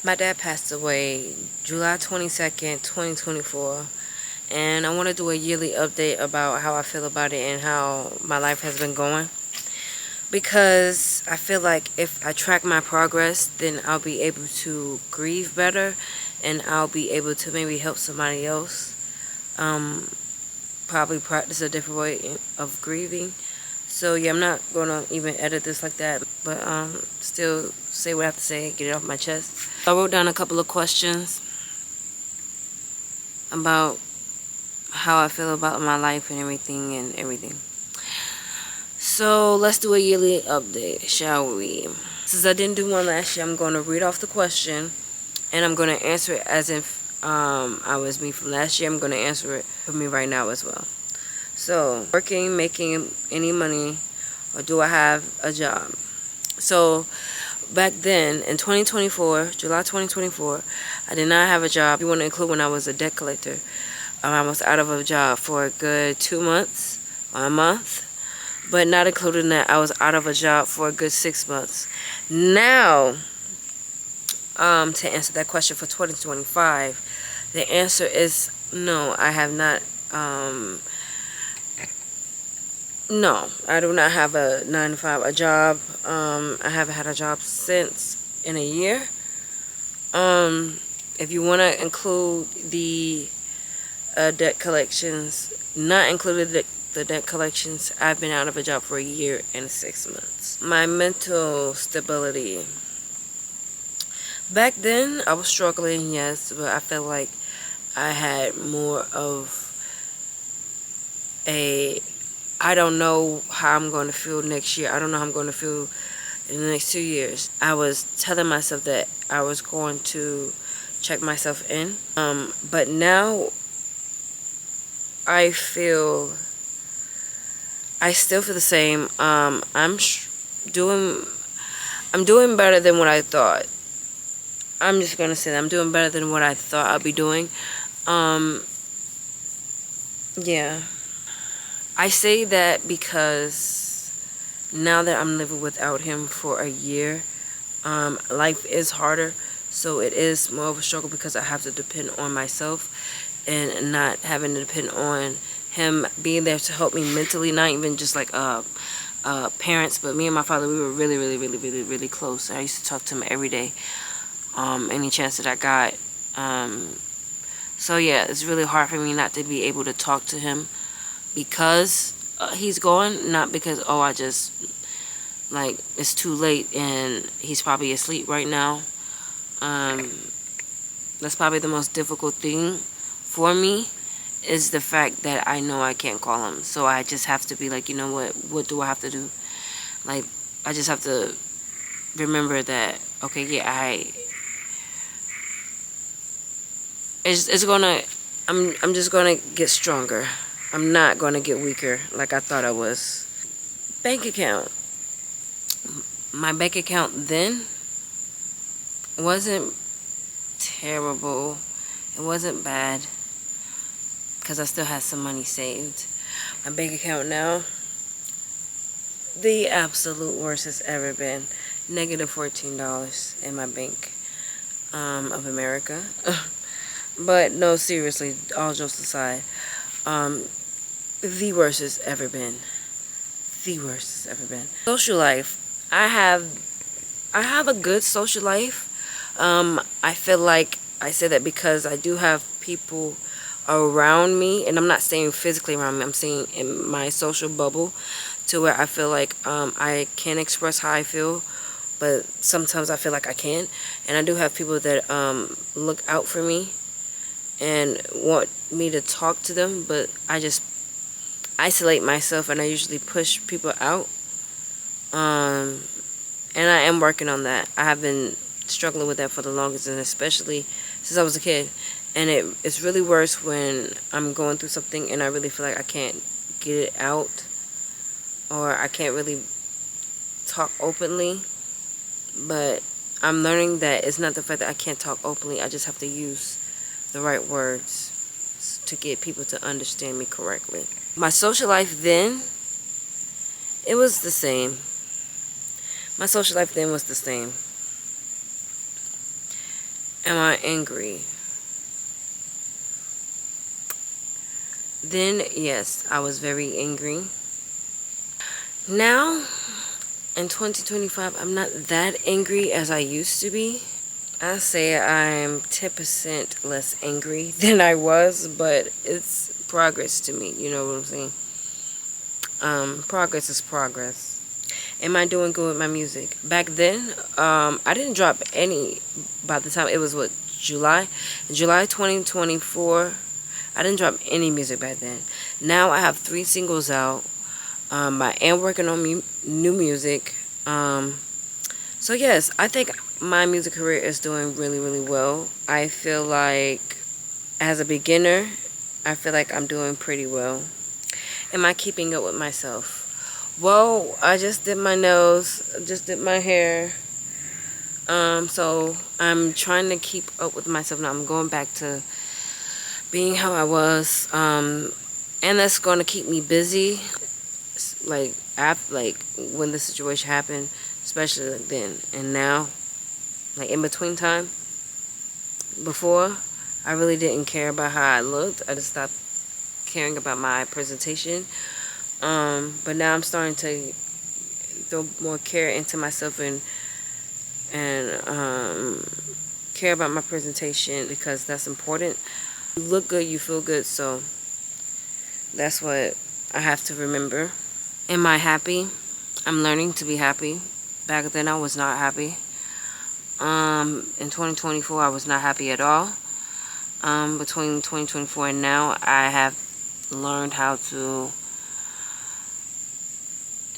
My dad passed away July 22nd, 2024, and I want to do a yearly update about how I feel about it and how my life has been going. Because I feel like if I track my progress, then I'll be able to grieve better and I'll be able to maybe help somebody else. Probably practice a different way of grieving. So yeah, I'm not gonna even edit this like that, but still say what I have to say, get it off my chest. I wrote down a couple of questions about how I feel about my life and everything. So let's do a yearly update, shall we? Since I didn't do one last year, I'm gonna read off the question and I'm gonna answer it as if I was me from last year. I'm gonna answer it for me right now as well. So, working, making any money, or do I have a job? So, back then, in 2024, July 2024, I did not have a job. You want to include when I was a debt collector. I was out of a job for a good 2 months, or a month. But not including that, I was out of a job for a good 6 months. Now, to answer that question for 2025, the answer is no, I have not. No, I do not have a 9 to 5, a job. I haven't had a job since in a year. If you want to include the debt collections, not included the debt collections, I've been out of a job for a year and 6 months. My mental stability. Back then, I was struggling, yes, but I felt like I had more of I don't know how I'm going to feel next year. I don't know how I'm going to feel in the next 2 years. I was telling myself that I was going to check myself in. But now I still feel the same. I'm doing better than what I thought. I'm just going to say that I'm doing better than what I thought I'd be doing. Yeah. I say that because now that I'm living without him for a year, life is harder. So it is more of a struggle because I have to depend on myself and not having to depend on him being there to help me mentally, not even just like parents, but me and my father, we were really close. I used to talk to him every day, any chance that I got. So yeah, it's really hard for me not to be able to talk to him because he's gone, not because, oh, I just, like, it's too late and he's probably asleep right now. That's probably the most difficult thing for me, is the fact that I know I can't call him. So I just have to be like, you know what do I have to do? Like, I just have to remember that, okay, yeah, it's gonna, I'm just gonna get stronger. I'm not going to get weaker like I thought I was. Bank account. My bank account then wasn't terrible. It wasn't bad because I still had some money saved. My bank account now, the absolute worst it's ever been. Negative $14 in my Bank of America. But no, seriously, all jokes aside. The worst it's ever been. The worst it's ever been. Social life. I have a good social life. I feel like I say that because I do have people around me, and I'm not saying physically around me, I'm saying in my social bubble, to where I feel like I can express how I feel, but sometimes I feel like I can't. And I do have people that look out for me and want me to talk to them, but I just isolate myself and I usually push people out. And I am working on that. I have been struggling with that for the longest, and especially since I was a kid. And it's really worse when I'm going through something and I really feel like I can't get it out, or I can't really talk openly. But I'm learning that it's not the fact that I can't talk openly. I just have to use the right words to get people to understand me correctly. My social life then, it was the same. My social life then was the same. Am I angry? Then, yes, I was very angry. Now, in 2025, I'm not that angry as I used to be. I say I'm 10% less angry than I was, but it's progress to me. You know what I'm saying? Progress is progress. Am I doing good with my music? Back then, I didn't drop any. By the time it was what, July 2024. I didn't drop any music back then. Now I have 3 singles out. I am working on new music. So yes, I think my music career is doing really, really well. I feel like as a beginner, I feel like I'm doing pretty well. Am I keeping up with myself? Well, I just did my nose, just did my hair. So I'm trying to keep up with myself now. I'm going back to being how I was. And that's going to keep me busy. Like when the situation happened, especially then and now, like in between time. Before, I really didn't care about how I looked. I just stopped caring about my presentation. But now I'm starting to throw more care into myself and care about my presentation, because that's important. You look good, you feel good, so that's what I have to remember. Am I happy? I'm learning to be happy. Back then I was not happy. In 2024 I was not happy at all. Between 2024 and now, I have learned how to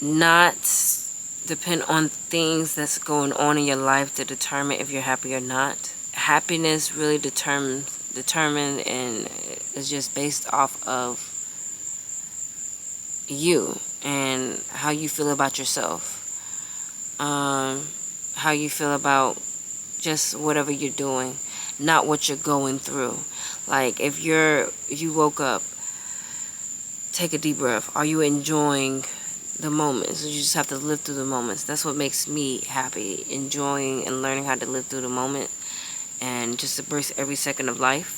not depend on things that's going on in your life to determine if you're happy or not. Happiness really determined and is just based off of you and how you feel about yourself. How you feel about just whatever you're doing, not what you're going through. Like if you woke up, take a deep breath. Are you enjoying the moments? You just have to live through the moments. That's what makes me happy, enjoying and learning how to live through the moment and just embrace every second of life.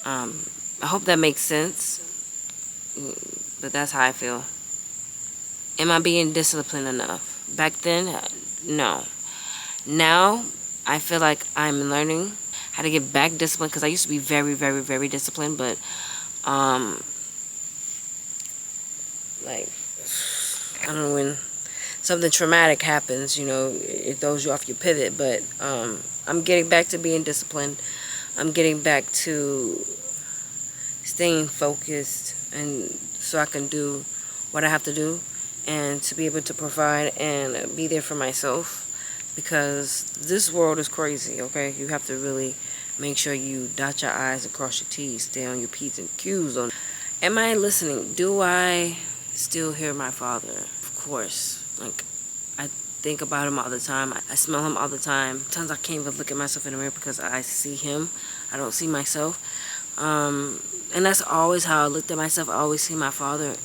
I hope that makes sense, but that's how I feel. Am I being disciplined enough? Back then, no. Now, I feel like I'm learning how to get back disciplined, because I used to be very, very, very disciplined, but like, I don't know, when something traumatic happens, it throws you off your pivot, but I'm getting back to being disciplined. I'm getting back to staying focused, and so I can do what I have to do and to be able to provide and be there for myself, because this world is crazy, okay? You have to really make sure you dot your I's and cross your T's, stay on your P's and Q's. Am I listening? Do I still hear my father? Of course. Like, I think about him all the time. I smell him all the time. Sometimes I can't even look at myself in the mirror because I see him. I don't see myself. And that's always how I looked at myself. I always see my father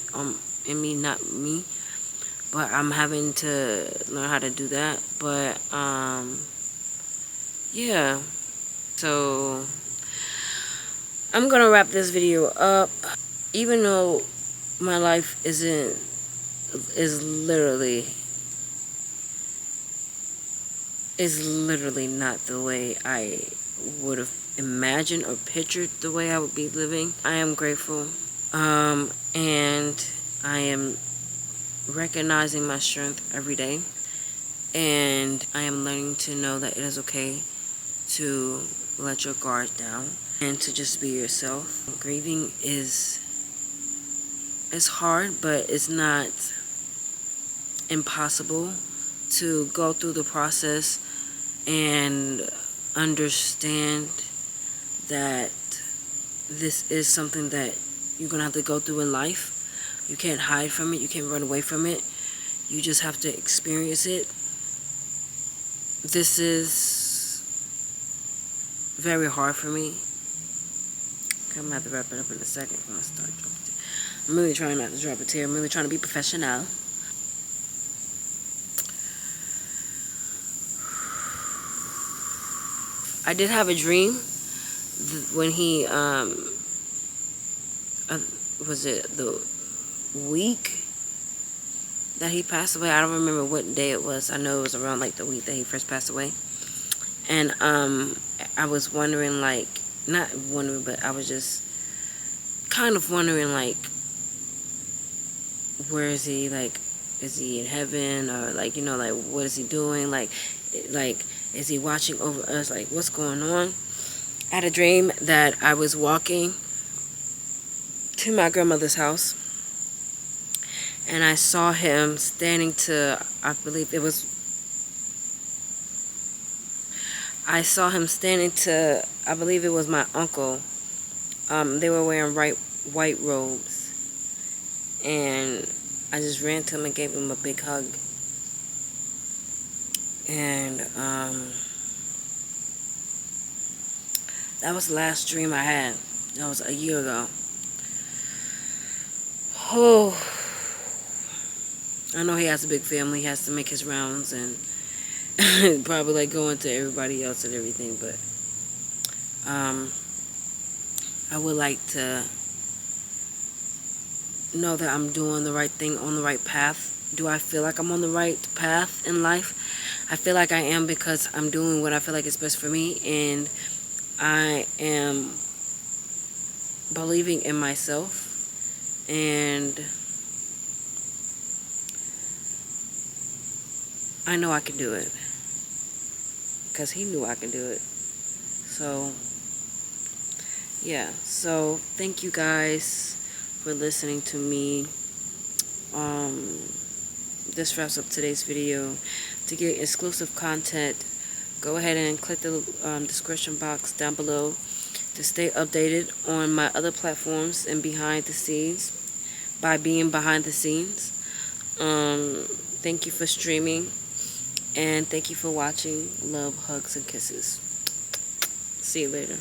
in me, not me. But I'm having to learn how to do that. But, yeah. So, I'm going to wrap this video up. Even though my life is literally not the way I would have imagined or pictured the way I would be living, I am grateful. And I am recognizing my strength every day, and I am learning to know that it is okay to let your guard down and to just be yourself. Grieving is hard, but it's not impossible to go through the process and understand that this is something that you're gonna have to go through in life. You can't hide from it. You can't run away from it. You just have to experience it. This is very hard for me. I'm gonna have to wrap it up in a second. I'm really trying not to drop a tear. I'm really trying to be professional. I did have a dream when he was it the week that he passed away. I don't remember what day it was. I know it was around like the week that he first passed away. And I was wondering, like, not wondering, but I was just kind of wondering, like, where is he? Like, is he in heaven, or like, you know, like, what is he doing? Like, is he watching over us? Like, what's going on? I had a dream that I was walking to my grandmother's house, and I saw him standing to, I believe it was, I saw him standing to, I believe it was my uncle. They were wearing white robes, and I just ran to him and gave him a big hug. And that was the last dream I had. That was a year ago. Oh, I know he has a big family. He has to make his rounds and probably like going to everybody else and everything. But I would like to know that I'm doing the right thing, on the right path. Do I feel like I'm on the right path in life? I feel like I am, because I'm doing what I feel like is best for me, and I am believing in myself, and I know I can do it, because he knew I could do it. So yeah, so thank you guys for listening to me. This wraps up today's video. To get exclusive content, go ahead and click the description box down below to stay updated on my other platforms and behind the scenes by being behind the scenes. Thank you for streaming, and thank you for watching. Love, hugs, and kisses. See you later.